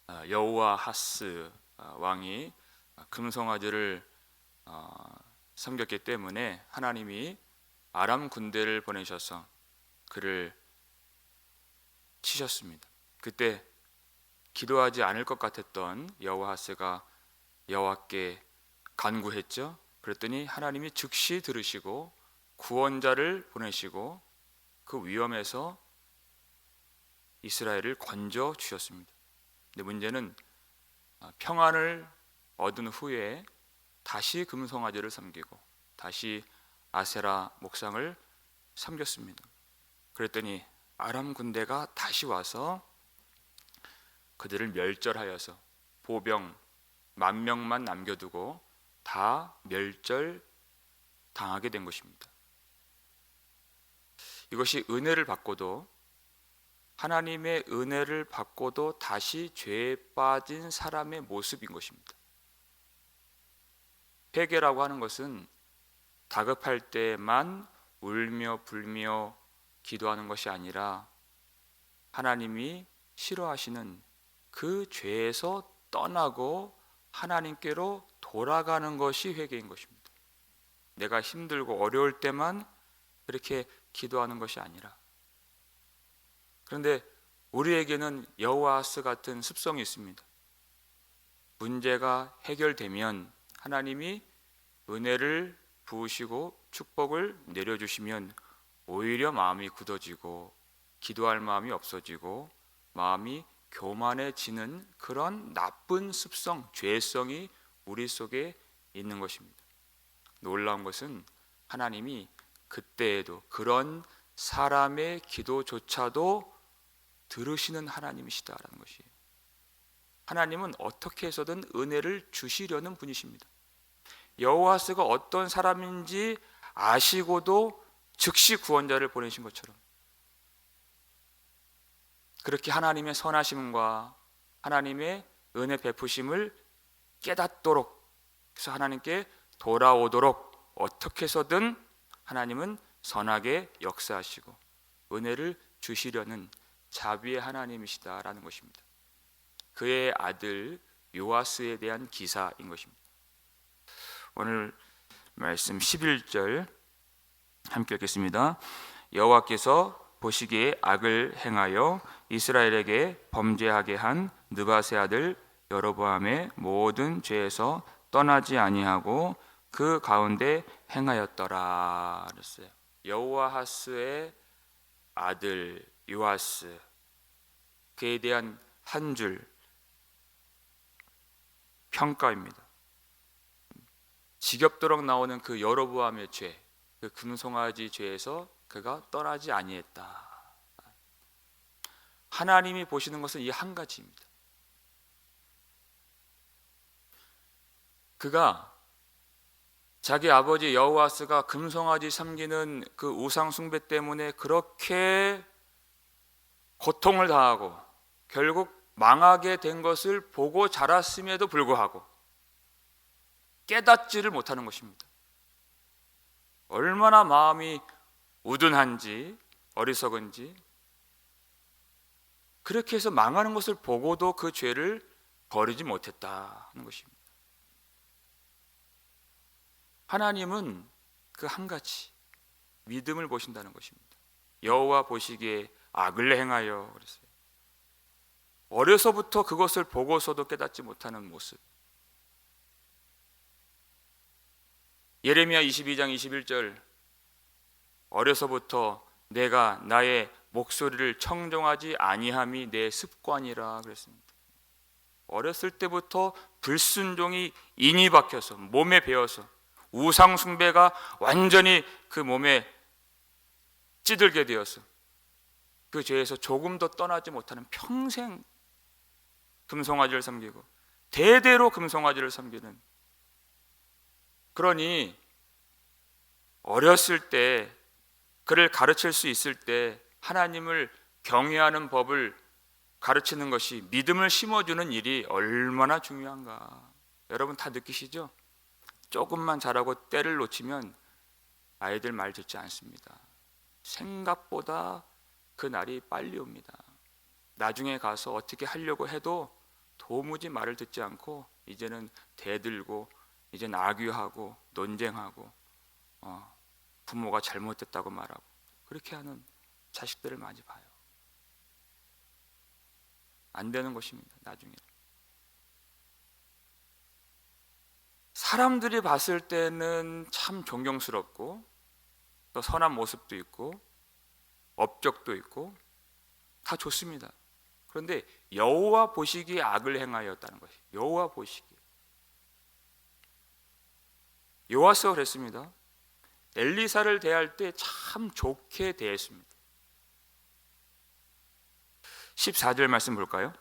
여호와하스 왕이 금송아지를 섬겼기 때문에 하나님이 아람 군대를 보내셔서 그를 치셨습니다. 그때 기도하지 않을 것 같았던 여호와하스가 여호와께 간구했죠. 그랬더니 하나님이 즉시 들으시고 구원자를 보내시고 그 위험에서 이스라엘을 건져 주셨습니다. 근데 문제는 평안을 얻은 후에 다시 금송아지를 섬기고 다시 아세라 목상을 섬겼습니다. 그랬더니 아람 군대가 다시 와서 그들을 멸절하여서 보병 10,000명만 남겨두고 다 멸절당하게 된 것입니다. 이것이 은혜를 받고도, 하나님의 은혜를 받고도 다시 죄에 빠진 사람의 모습인 것입니다. 회개라고 하는 것은 다급할 때만 울며 불며 기도하는 것이 아니라 하나님이 싫어하시는 그 죄에서 떠나고 하나님께로 돌아가는 것이 회개인 것입니다. 내가 힘들고 어려울 때만 그렇게 기도하는 것이 아니라. 그런데 우리에게는 여호와하스 같은 습성이 있습니다. 문제가 해결되면 하나님이 은혜를 부으시고 축복을 내려주시면 오히려 마음이 굳어지고 기도할 마음이 없어지고 마음이 교만해지는 그런 나쁜 습성, 죄성이 우리 속에 있는 것입니다. 놀라운 것은 하나님이 그때에도 그런 사람의 기도조차도 들으시는 하나님이시다라는 것이에요. 하나님은 어떻게 해서든 은혜를 주시려는 분이십니다. 여호와스가 어떤 사람인지 아시고도 즉시 구원자를 보내신 것처럼 그렇게 하나님의 선하심과 하나님의 은혜 베푸심을 깨닫도록, 그래서 하나님께 돌아오도록 어떻게 해서든 하나님은 선하게 역사하시고 은혜를 주시려는 자비의 하나님이시다라는 것입니다. 그의 아들 요아스에 대한 기사인 것입니다. 오늘 말씀 11절 함께 읽겠습니다. 여호와께서 보시기에 악을 행하여 이스라엘에게 범죄하게 한 느밧의 아들 여로보암의 모든 죄에서 떠나지 아니하고 그 가운데 행하였더라 그랬어요. 여호와하스의 아들 요아스, 그에 대한 한 줄 평가입니다. 지겹도록 나오는 그 여로보암의 죄, 그 금송아지 죄에서 그가 떠나지 아니했다. 하나님이 보시는 것은 이 한 가지입니다. 그가 자기 아버지 여호아스가 금송아지 섬기는 그 우상 숭배 때문에 그렇게 고통을 당하고 결국 망하게 된 것을 보고 자랐음에도 불구하고 깨닫지를 못하는 것입니다. 얼마나 마음이 우둔한지 어리석은지, 그렇게 해서 망하는 것을 보고도 그 죄를 버리지 못했다 하는 것입니다. 하나님은 그 한 가지 믿음을 보신다는 것입니다. 여호와 보시기에 악을 행하여 그랬어요. 어려서부터 그것을 보고서도 깨닫지 못하는 모습. 예레미야 22장 21절, 어려서부터 내가 나의 목소리를 청종하지 아니함이 내 습관이라 그랬습니다. 어렸을 때부터 불순종이 인이 박혀서 몸에 배어서 우상 숭배가 완전히 그 몸에 찌들게 되어서 그 죄에서 조금도 떠나지 못하는, 평생 금송아지를 섬기고 대대로 금송아지를 섬기는, 그러니 어렸을 때 그를 가르칠 수 있을 때 하나님을 경외하는 법을 가르치는 것이, 믿음을 심어주는 일이 얼마나 중요한가 여러분 다 느끼시죠? 조금만 잘하고 때를 놓치면 아이들 말 듣지 않습니다. 생각보다 그 날이 빨리 옵니다. 나중에 가서 어떻게 하려고 해도 도무지 말을 듣지 않고 이제는 대들고 이제는 악유하고 논쟁하고 부모가 잘못됐다고 말하고 그렇게 하는 자식들을 많이 봐요. 안 되는 것입니다. 나중에 사람들이 봤을 때는 참 존경스럽고 또 선한 모습도 있고 업적도 있고 다 좋습니다. 그런데 여호와 보시기에 악을 행하였다는 것이 여호와 보시기에. 요아스가 그랬습니다. 엘리사를 대할 때 참 좋게 대했습니다. 14절 말씀 볼까요?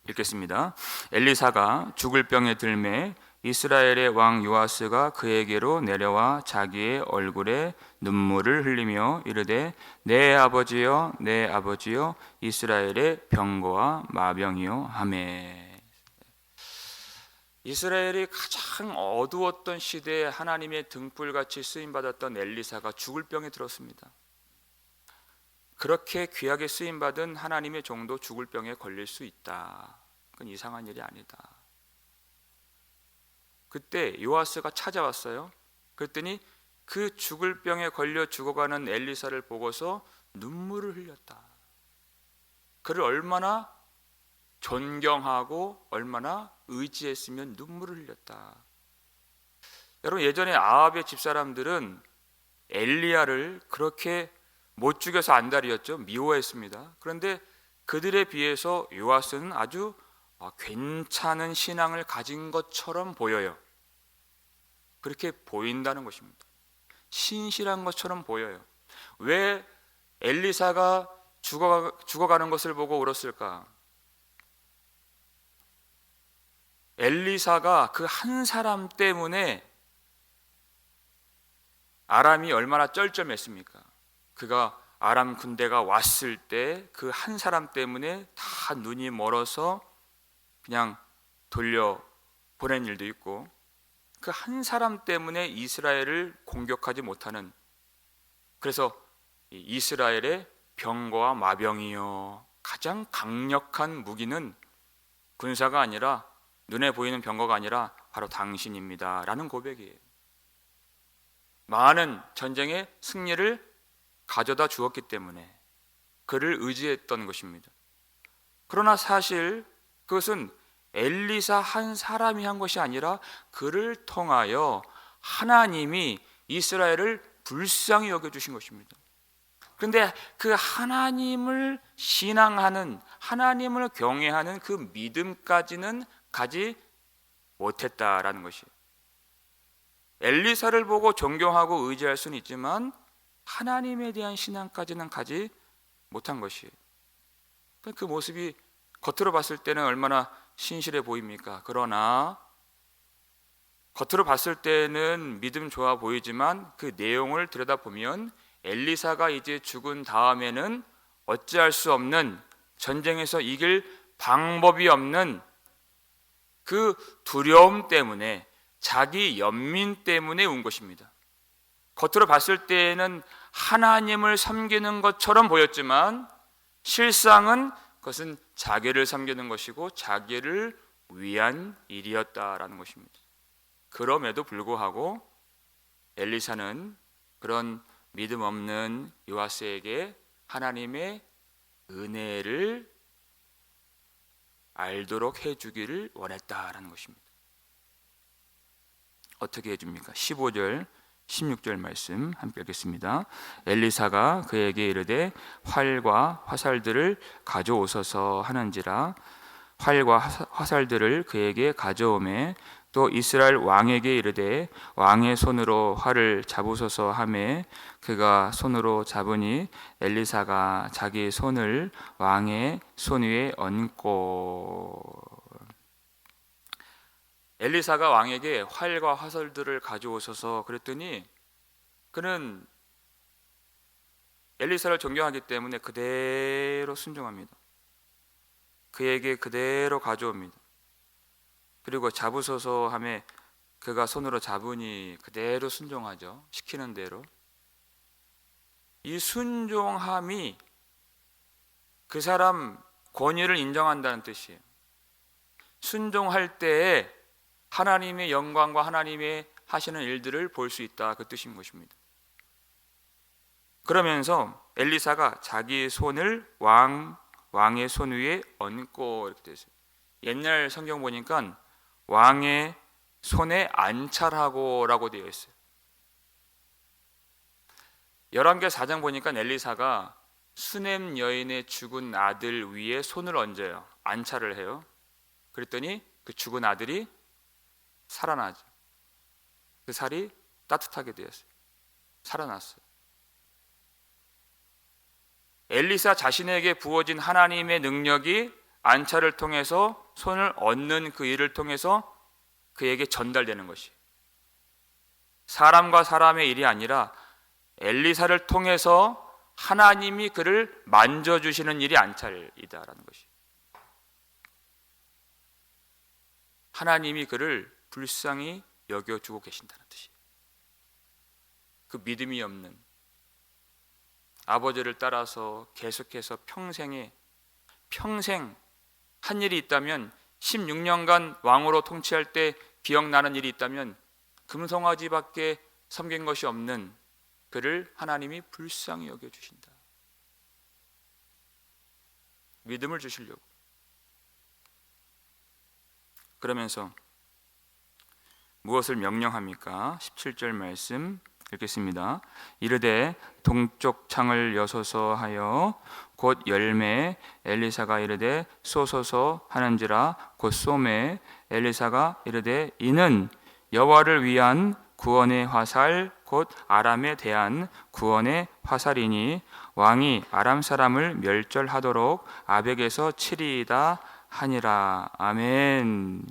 읽겠습니다. 엘리사가 죽을 병에 들매 이스라엘의 왕 요아스가 그에게로 내려와 자기의 얼굴에 눈물을 흘리며 이르되 내 아버지여 내 아버지여 이스라엘의 병거와 마병이요 하매. 이스라엘이 가장 어두웠던 시대에 하나님의 등불같이 쓰임받았던 엘리사가 죽을 병에 들었습니다. 그렇게 귀하게 쓰임받은 하나님의 종도 죽을 병에 걸릴 수 있다. 그건 이상한 일이 아니다. 그때 요아스가 찾아왔어요. 그랬더니 그 죽을 병에 걸려 죽어가는 엘리사를 보고서 눈물을 흘렸다. 그를 얼마나 존경하고 얼마나 의지했으면 눈물을 흘렸다. 여러분, 예전에 아합의 집사람들은 엘리야를 그렇게 못 죽여서 안달이었죠. 미워했습니다. 그런데 그들에 비해서 요아스는 아주 괜찮은 신앙을 가진 것처럼 보여요. 그렇게 보인다는 것입니다. 신실한 것처럼 보여요. 왜 엘리사가 죽어가는 것을 보고 울었을까? 엘리사가 그 한 사람 때문에 아람이 얼마나 쩔쩔맸습니까? 그가 아람 군대가 왔을 때 그 한 사람 때문에 다 눈이 멀어서 그냥 돌려 보낸 일도 있고, 그 한 사람 때문에 이스라엘을 공격하지 못하는, 그래서 이스라엘의 병거와 마병이요, 가장 강력한 무기는 군사가 아니라 눈에 보이는 병거가 아니라 바로 당신입니다 라는 고백이에요. 많은 전쟁의 승리를 가져다 주었기 때문에 그를 의지했던 것입니다. 그러나 사실 그것은 엘리사 한 사람이 한 것이 아니라 그를 통하여 하나님이 이스라엘을 불쌍히 여겨주신 것입니다. 그런데 그 하나님을 신앙하는, 하나님을 경외하는 그 믿음까지는 가지 못했다라는 것이에요. 엘리사를 보고 존경하고 의지할 수는 있지만 하나님에 대한 신앙까지는 가지 못한 것이에요. 그 모습이 겉으로 봤을 때는 얼마나 신실해 보입니까? 그러나 겉으로 봤을 때는 믿음 좋아 보이지만 그 내용을 들여다보면 엘리사가 이제 죽은 다음에는 어찌할 수 없는, 전쟁에서 이길 방법이 없는 그 두려움 때문에, 자기 연민 때문에 운 것입니다. 겉으로 봤을 때는 하나님을 섬기는 것처럼 보였지만 실상은 그것은 자기를 섬기는 것이고 자기를 위한 일이었다라는 것입니다. 그럼에도 불구하고 엘리사는 그런 믿음 없는 요아스에게 하나님의 은혜를 알도록 해주기를 원했다라는 것입니다. 어떻게 해줍니까? 15절 16절 말씀 함께 읽겠습니다. 엘리사가 그에게 이르되 활과 화살들을 가져오소서 하는지라. 활과 화살들을 그에게 가져오매 또 이스라엘 왕에게 이르되 왕의 손으로 활을 잡으소서 하매 그가 손으로 잡으니 엘리사가 자기 손을 왕의 손 위에 얹고. 엘리사가 왕에게 활과 화살들을 가져오셔서 그랬더니 그는 엘리사를 존경하기 때문에 그대로 순종합니다. 그에게 그대로 가져옵니다. 그리고 잡으소서 하며 그가 손으로 잡으니 그대로 순종하죠. 시키는 대로. 이 순종함이 그 사람 권위를 인정한다는 뜻이에요. 순종할 때에 하나님의 영광과 하나님의 하시는 일들을 볼 수 있다, 그 뜻인 것입니다. 그러면서 엘리사가 자기 손을 왕의 손 위에 얹고 이렇게 되어 있어요. 옛날 성경 보니까 왕의 손에 안찰하고라고 되어 있어요. 열왕기 4장 보니까 엘리사가 수넴 여인의 죽은 아들 위에 손을 얹어요. 안찰을 해요. 그랬더니 그 죽은 아들이 살아나죠. 그 살이 따뜻하게 되었어요. 살아났어요. 엘리사 자신에게 부어진 하나님의 능력이 안찰을 통해서 손을 얹는 그 일을 통해서 그에게 전달되는 것이에요. 사람과 사람의 일이 아니라 엘리사를 통해서 하나님이 그를 만져주시는 일이 안찰이다라는 것이에요. 하나님이 그를 불쌍히 여겨주고 계신다는 뜻이에요. 그 믿음이 없는 아버지를 따라서 계속해서 평생 한 일이 있다면 16년간 왕으로 통치할 때 기억나는 일이 있다면 금송아지밖에 섬긴 것이 없는 그를 하나님이 불쌍히 여겨주신다. 믿음을 주시려고. 그러면서 무엇을 명령합니까? 17절 말씀 읽겠습니다. 이르되 동쪽 창을 여소서 하여 곧 열매. 엘리사가 이르되 쏘소서 하는지라. 곧 쏘매. 엘리사가 이르되 이는 여호와를 위한 구원의 화살 곧 아람에 대한 구원의 화살이니 왕이 아람 사람을 멸절하도록 아벡에서 치리이다 하니라. 아멘.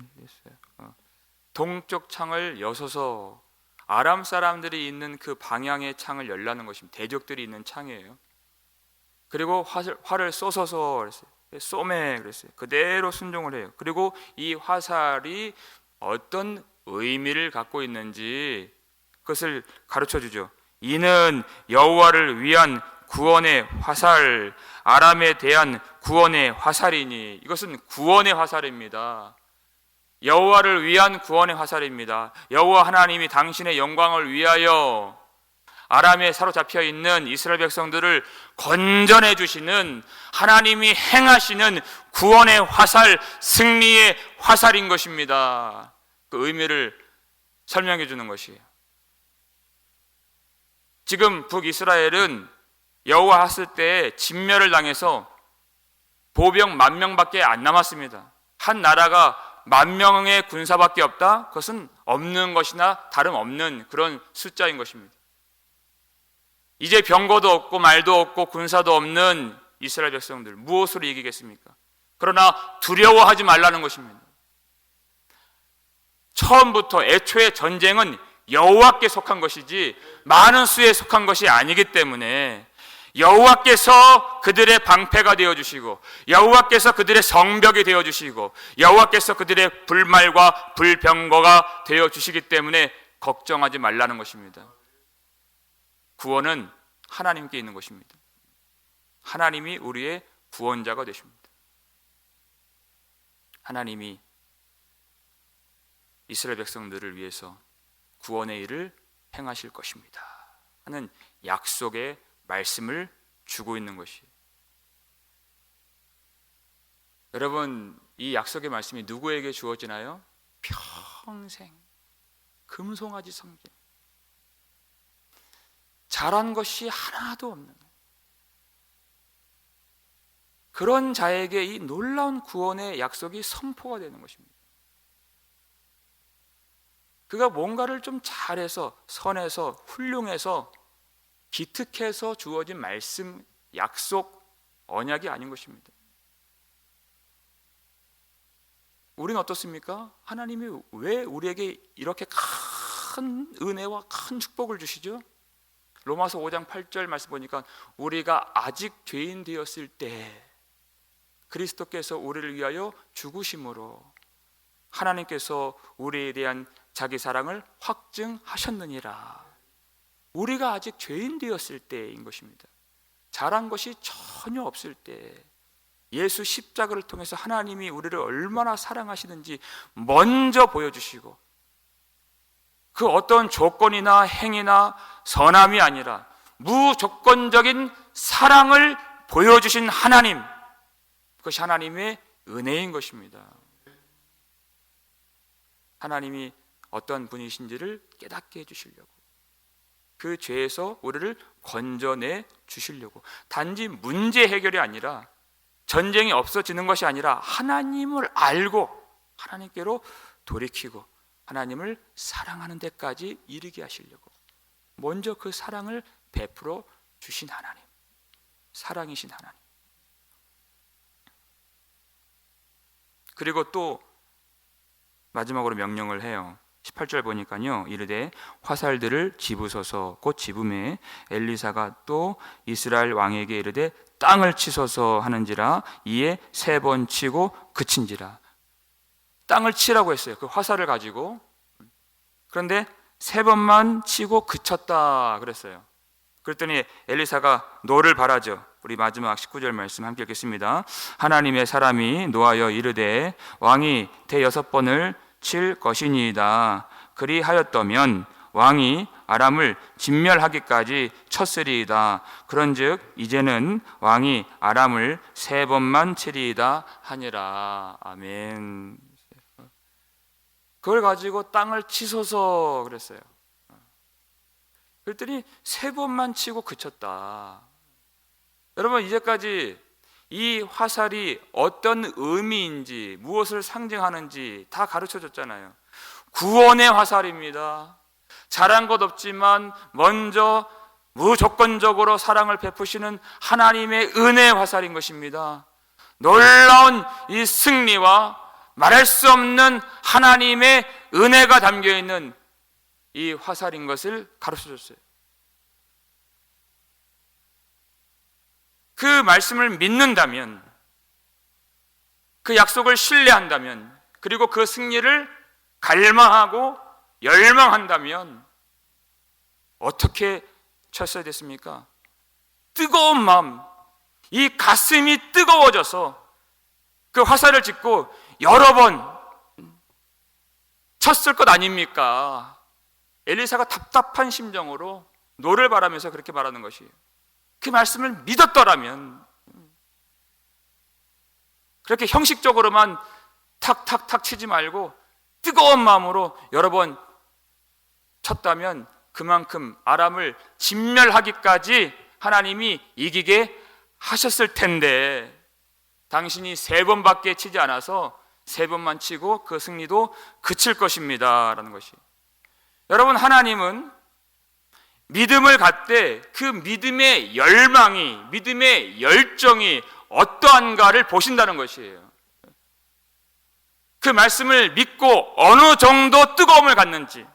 동쪽 창을 여소서, 아람 사람들이 있는 그 방향의 창을 열라는 것입니다. 대적들이 있는 창이에요. 그리고 활을 쏘소서 그랬어요. 쏘매 그랬어요. 그대로 순종을 해요. 그리고 이 화살이 어떤 의미를 갖고 있는지 그것을 가르쳐 주죠. 이는 여호와를 위한 구원의 화살, 아람에 대한 구원의 화살이니. 이것은 구원의 화살입니다. 여호와를 위한 구원의 화살입니다. 여호와 하나님이 당신의 영광을 위하여 아람에 사로잡혀 있는 이스라엘 백성들을 건져내 주시는 하나님이 행하시는 구원의 화살, 승리의 화살인 것입니다. 그 의미를 설명해 주는 것이에요. 지금 북이스라엘은 여호와 하실 때 진멸을 당해서 보병 10,000명밖에 안 남았습니다. 한 나라가 10,000명의 군사밖에 없다? 그것은 없는 것이나 다름없는 그런 숫자인 것입니다. 이제 병거도 없고 말도 없고 군사도 없는 이스라엘 백성들, 무엇으로 이기겠습니까? 그러나 두려워하지 말라는 것입니다. 처음부터 애초에 전쟁은 여호와께 속한 것이지 많은 수에 속한 것이 아니기 때문에 여호와께서 그들의 방패가 되어주시고 여호와께서 그들의 성벽이 되어주시고 여호와께서 그들의 불말과 불병거가 되어주시기 때문에 걱정하지 말라는 것입니다. 구원은 하나님께 있는 것입니다. 하나님이 우리의 구원자가 되십니다. 하나님이 이스라엘 백성들을 위해서 구원의 일을 행하실 것입니다 하는 약속의 말씀을 주고 있는 것이에요. 여러분, 이 약속의 말씀이 누구에게 주어지나요? 평생 금송아지 섬긴 잘한 것이 하나도 없는 그런 자에게 이 놀라운 구원의 약속이 선포가 되는 것입니다. 그가 뭔가를 좀 잘해서 선해서 훌륭해서 기특해서 주어진 말씀, 약속, 언약이 아닌 것입니다. 우리는 어떻습니까? 하나님이 왜 우리에게 이렇게 큰 은혜와 큰 축복을 주시죠? 로마서 5장 8절 말씀 보니까 우리가 아직 죄인 되었을 때 그리스도께서 우리를 위하여 죽으심으로 하나님께서 우리에 대한 자기 사랑을 확증하셨느니라. 우리가 아직 죄인 되었을 때인 것입니다. 잘한 것이 전혀 없을 때 예수 십자가를 통해서 하나님이 우리를 얼마나 사랑하시는지 먼저 보여주시고, 그 어떤 조건이나 행위나 선함이 아니라 무조건적인 사랑을 보여주신 하나님, 그것이 하나님의 은혜인 것입니다. 하나님이 어떤 분이신지를 깨닫게 해주시려고, 그 죄에서 우리를 건져내 주시려고, 단지 문제 해결이 아니라, 전쟁이 없어지는 것이 아니라 하나님을 알고 하나님께로 돌이키고 하나님을 사랑하는 데까지 이르게 하시려고 먼저 그 사랑을 베풀어 주신 하나님, 사랑이신 하나님. 그리고 또 마지막으로 명령을 해요. 18절 보니까요, 이르되 화살들을 집으소서. 곧 집음에 엘리사가 또 이스라엘 왕에게 이르되 땅을 치소서 하는지라. 이에 3번 치고 그친지라. 땅을 치라고 했어요, 그 화살을 가지고. 그런데 3번만 치고 그쳤다 그랬어요. 그랬더니 엘리사가 노를 바라죠. 우리 마지막 19절 말씀 함께 읽겠습니다. 하나님의 사람이 노하여 이르되 왕이 6번을 칠 것이니이다. 그리하였더면 왕이 아람을 진멸하기까지 쳤으리이다. 그런즉 이제는 왕이 아람을 3번만 치리이다 하니라. 아멘. 그걸 가지고 땅을 치소서 그랬어요. 그랬더니 3번만 치고 그쳤다. 여러분, 이제까지 이 화살이 어떤 의미인지, 무엇을 상징하는지 다 가르쳐 줬잖아요. 구원의 화살입니다. 잘한 것 없지만 먼저 무조건적으로 사랑을 베푸시는 하나님의 은혜의 화살인 것입니다. 놀라운 이 승리와 말할 수 없는 하나님의 은혜가 담겨있는 이 화살인 것을 가르쳐 줬어요. 그 말씀을 믿는다면, 그 약속을 신뢰한다면, 그리고 그 승리를 갈망하고 열망한다면 어떻게 쳤어야 됐습니까? 뜨거운 마음, 이 가슴이 뜨거워져서 그 화살을 짚고 여러 번 쳤을 것 아닙니까? 엘리사가 답답한 심정으로 노를 바라면서 그렇게 말하는 것이에요. 그 말씀을 믿었더라면, 그렇게 형식적으로만 탁탁탁 치지 말고 뜨거운 마음으로 여러 번 쳤다면 그만큼 아람을 진멸하기까지 하나님이 이기게 하셨을 텐데, 당신이 3번밖에 치지 않아서 3번만 치고 그 승리도 그칠 것입니다 라는 것이. 여러분, 하나님은 믿음을 갖되 그 믿음의 열망이, 믿음의 열정이 어떠한가를 보신다는 것이에요. 그 말씀을 믿고 어느 정도 뜨거움을 갖는지,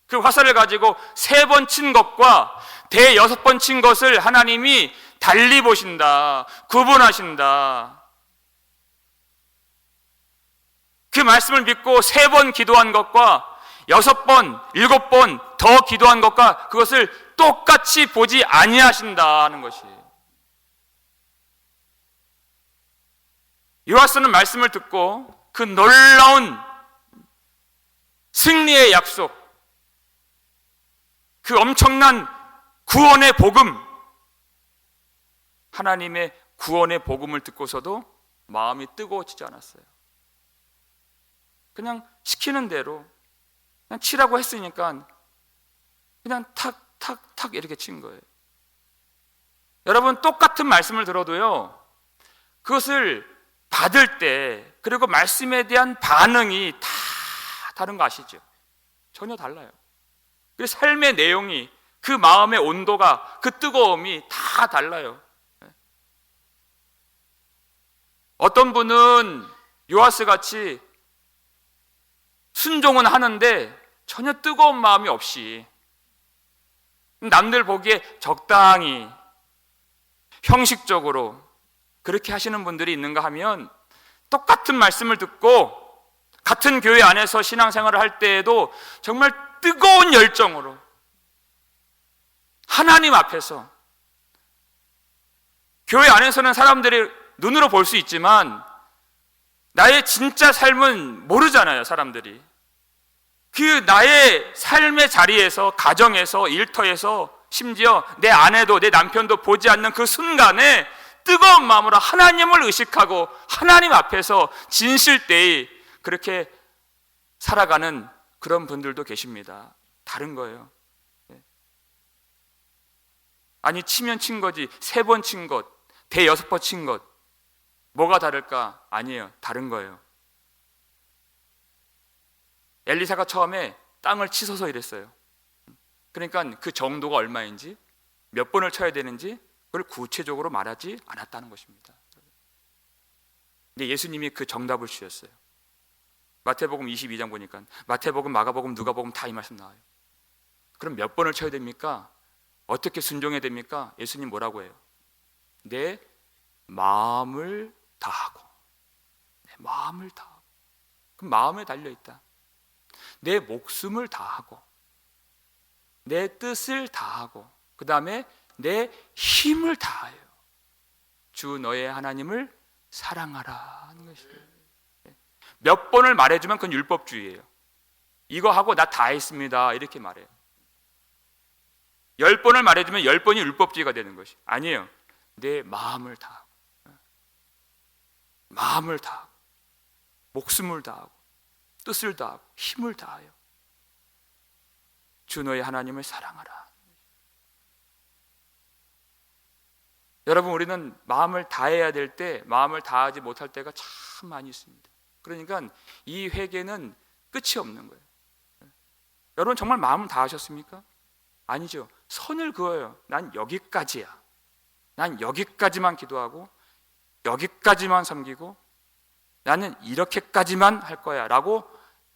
그 화살을 가지고 3번 친 것과 6번 친 것을 하나님이 달리 보신다, 구분하신다. 그 말씀을 믿고 3번 기도한 것과 6번, 7번 더 기도한 것과 그것을 똑같이 보지 아니하신다는 것이에요. 요하스는 말씀을 듣고 그 놀라운 승리의 약속, 그 엄청난 구원의 복음, 하나님의 구원의 복음을 듣고서도 마음이 뜨거워지지 않았어요. 그냥 시키는 대로 그냥 치라고 했으니까 그냥 탁탁탁 이렇게 친 거예요. 여러분, 똑같은 말씀을 들어도요, 그것을 받을 때, 그리고 말씀에 대한 반응이 다 다른 거 아시죠? 전혀 달라요. 그 삶의 내용이, 그 마음의 온도가, 그 뜨거움이 다 달라요. 어떤 분은 요하스 같이 순종은 하는데 전혀 뜨거운 마음이 없이 남들 보기에 적당히 형식적으로 그렇게 하시는 분들이 있는가 하면, 똑같은 말씀을 듣고 같은 교회 안에서 신앙생활을 할 때에도 정말 뜨거운 열정으로 하나님 앞에서, 교회 안에서는 사람들이 눈으로 볼 수 있지만 나의 진짜 삶은 모르잖아요, 사람들이. 그 나의 삶의 자리에서, 가정에서, 일터에서, 심지어 내 아내도 내 남편도 보지 않는 그 순간에 뜨거운 마음으로 하나님을 의식하고 하나님 앞에서 진실되이 그렇게 살아가는 그런 분들도 계십니다. 다른 거예요. 아니, 치면 친 거지 3번 친 것, 대여섯 번 친 것, 뭐가 다를까? 아니에요. 다른 거예요. 엘리사가 처음에 땅을 치서서 이랬어요. 그러니까 그 정도가 얼마인지, 몇 번을 쳐야 되는지 그걸 구체적으로 말하지 않았다는 것입니다. 근데 예수님이 그 정답을 주셨어요. 마태복음 22장 보니까 마태복음, 마가복음, 누가복음 다 이 말씀 나와요. 그럼 몇 번을 쳐야 됩니까? 어떻게 순종해야 됩니까? 예수님 뭐라고 해요? 내 마음을 다하고, 내 마음을 다하고. 그럼 마음에 달려있다. 내 목숨을 다하고, 내 뜻을 다하고, 그 다음에 내 힘을 다하여 주 너의 하나님을 사랑하라 하는 것이에요. 몇 번을 말해주면 그건 율법주의예요. 이거 하고 나 다 했습니다 이렇게 말해요. 10번을 말해주면 10번이 율법주의가 되는 것이 아니에요. 내 마음을 다하고, 마음을 다하고, 목숨을 다하고, 뜻을 다하고, 힘을 다하여 주 너의 하나님을 사랑하라. 여러분, 우리는 마음을 다해야 될 때 마음을 다하지 못할 때가 참 많이 있습니다. 그러니까 이 회개는 끝이 없는 거예요. 여러분 정말 마음을 다하셨습니까? 아니죠. 선을 그어요. 난 여기까지야. 난 여기까지만 기도하고 여기까지만 섬기고 나는 이렇게까지만 할 거야 라고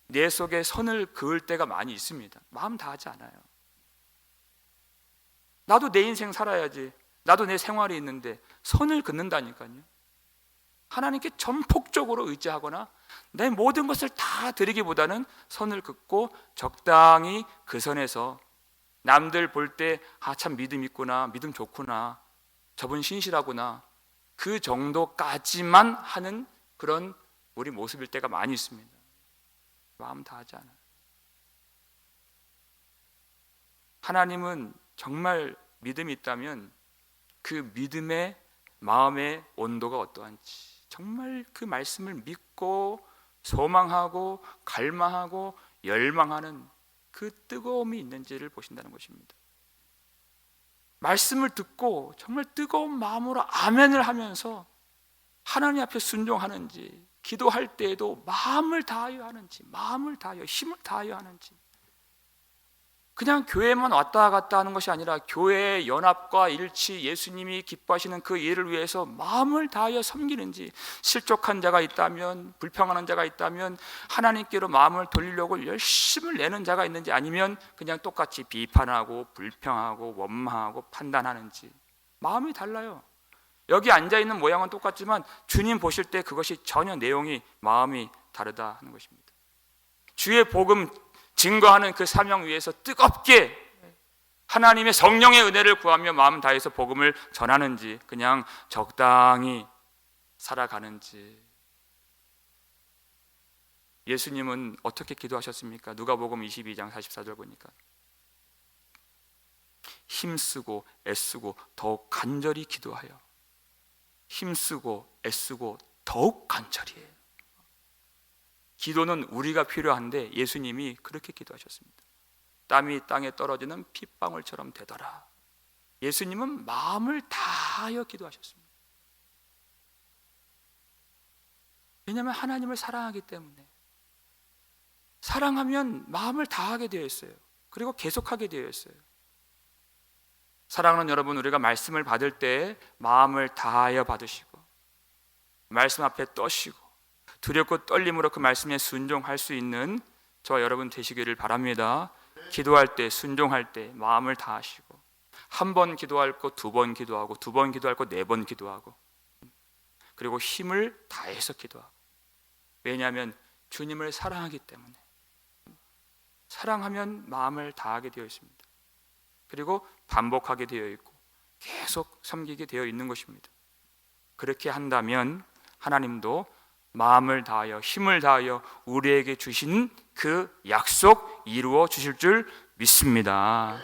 내 속에 선을 그을 때가 많이 있습니다. 마음 다하지 않아요. 나도 내 인생 살아야지, 나도 내 생활이 있는데 선을 긋는다니까요. 하나님께 전폭적으로 의지하거나 내 모든 것을 다 드리기보다는 선을 긋고 적당히 그 선에서 남들 볼 때 참 믿음 있구나, 믿음 좋구나, 저분 신실하구나, 그 정도까지만 하는 그런 우리 모습일 때가 많이 있습니다. 마음 다하지 않아요. 하나님은 정말 믿음이 있다면 그 믿음의 마음의 온도가 어떠한지, 정말 그 말씀을 믿고 소망하고 갈망하고 열망하는 그 뜨거움이 있는지를 보신다는 것입니다. 말씀을 듣고 정말 뜨거운 마음으로 아멘을 하면서 하나님 앞에 순종하는지, 기도할 때에도 마음을 다하여 하는지, 마음을 다하여 힘을 다하여 하는지, 그냥 교회만 왔다 갔다 하는 것이 아니라 교회의 연합과 일치, 예수님이 기뻐하시는 그 일을 위해서 마음을 다하여 섬기는지, 실족한 자가 있다면, 불평하는 자가 있다면 하나님께로 마음을 돌리려고 열심을 내는 자가 있는지, 아니면 그냥 똑같이 비판하고 불평하고 원망하고 판단하는지, 마음이 달라요. 여기 앉아있는 모양은 똑같지만 주님 보실 때 그것이 전혀 내용이, 마음이 다르다 하는 것입니다. 주의 복음 증거하는 그 사명 위에서 뜨겁게 하나님의 성령의 은혜를 구하며 마음 다해서 복음을 전하는지, 그냥 적당히 살아가는지. 예수님은 어떻게 기도하셨습니까? 누가복음 22장 44절 보니까 힘쓰고 애쓰고 더욱 간절히 기도하여, 힘쓰고 애쓰고 더욱 간절히 해요. 기도는 우리가 필요한데 예수님이 그렇게 기도하셨습니다. 땀이 땅에 떨어지는 핏방울처럼 되더라. 예수님은 마음을 다하여 기도하셨습니다. 왜냐하면 하나님을 사랑하기 때문에. 사랑하면 마음을 다하게 되어 있어요. 그리고 계속하게 되어 있어요. 사랑하는 여러분, 우리가 말씀을 받을 때 마음을 다하여 받으시고 말씀 앞에 떠시고 두렵고 떨림으로 그 말씀에 순종할 수 있는 저와 여러분 되시기를 바랍니다. 기도할 때, 순종할 때 마음을 다하시고, 한 번 기도할 거 2번 기도하고, 2번 기도할 거 4번 기도하고, 그리고 힘을 다해서 기도하고. 왜냐하면 주님을 사랑하기 때문에. 사랑하면 마음을 다하게 되어 있습니다. 그리고 반복하게 되어 있고 계속 섬기게 되어 있는 것입니다. 그렇게 한다면 하나님도 마음을 다하여 힘을 다하여 우리에게 주신 그 약속 이루어 주실 줄 믿습니다.